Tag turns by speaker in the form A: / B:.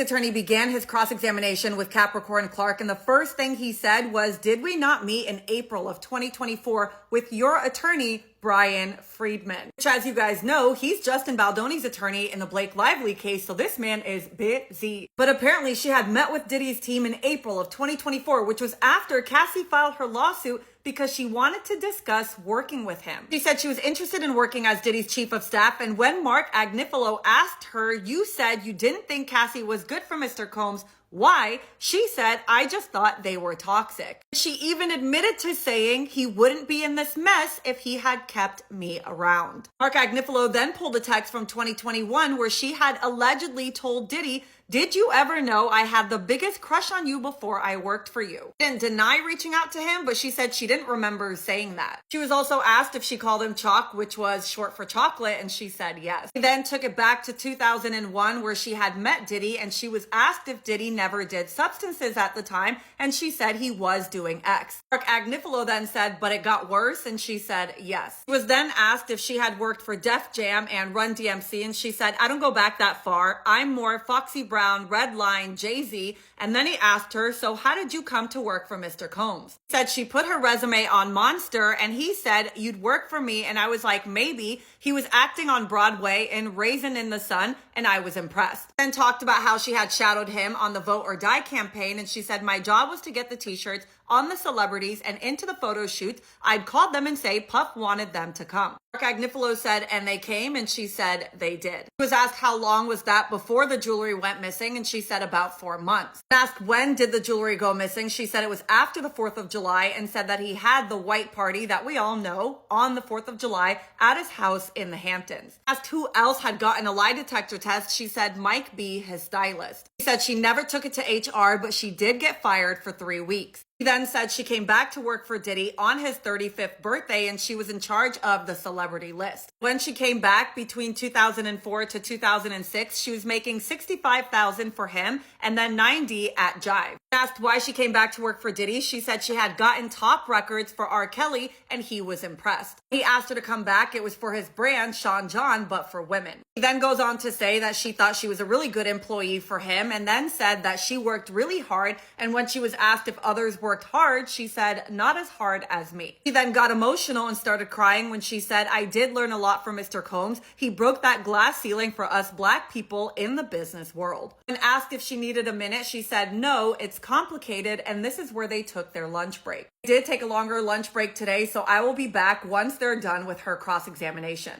A: His attorney began his cross-examination with Capricorn Clark, and the first thing he said was, "Did we not meet in April of 2024 with your attorney, Brian Friedman?" Which, as you guys know, he's Justin Baldoni's attorney in the Blake Lively case, so this man is busy. But apparently she had met with Diddy's team in April of 2024, which was after Cassie filed her lawsuit because she wanted to discuss working with him. She said she was interested in working as Diddy's chief of staff, and when Mark Agnifilo asked her, "You said you didn't think Cassie was good for Mr. Combs. Why?" She said, "I just thought they were toxic." She even admitted to saying he wouldn't be in this mess if he had kept me around. Mark Agnifilo then pulled a text from 2021 where she had allegedly told Diddy, "Did you ever know I had the biggest crush on you before I worked for you?" She didn't deny reaching out to him, but she said she didn't remember saying that. She was also asked if she called him Chalk, which was short for chocolate, and she said yes. She then took it back to 2001 where she had met Diddy, and she was asked if Diddy never did substances at the time, and she said he was doing X. Mark Agnifilo then said, "But it got worse," and she said yes. She was then asked if she had worked for Def Jam and Run DMC, and she said, "I don't go back that far. I'm more Foxy Brown, Redline, Jay-Z." And then he asked her, "So how did you come to work for Mr. Combs?" She said she put her resume on Monster, and he said, "You'd work for me." And I was like, "Maybe." He was acting on Broadway in Raisin in the Sun, and I was impressed. Then talked about how she had shadowed him on the Vote or Die campaign, and she said, "My job was to get the t-shirts on the celebrities and into the photo shoots. I'd call them and say Puff wanted them to come." Mark Agnifilo said, "And they came?" And she said, "They did." She was asked how long was that before the jewelry went missing, and she said about 4 months. Asked when did the jewelry go missing, she said it was after the 4th of July, and said that he had the white party that we all know on the 4th of July at his house in the Hamptons. Asked who else had gotten a lie detector test, she said Mike B, his stylist. She said she never took it to HR, but she did get fired for 3 weeks. She then said she came back to work for Diddy on his 35th birthday, and she was in charge of the celebrity list. When she came back between 2004 to 2006, she was making $65,000 for him and then $90,000 at Jive. Asked why she came back to work for Diddy, she said she had gotten top records for R. Kelly and he was impressed. He asked her to come back. It was for his brand, Sean John, but for women. He then goes on to say that she thought she was a really good employee for him, and then said that she worked really hard, and when she was asked if others worked hard, she said, "Not as hard as me." He then got emotional and started crying when she said, "I did learn a lot from Mr. Combs. He broke that glass ceiling for us Black people in the business world." When asked if she needed a minute, she said, "No, it's complicated," and this is where they took their lunch break. They did take a longer lunch break today, so I will be back once they're done with her cross-examination.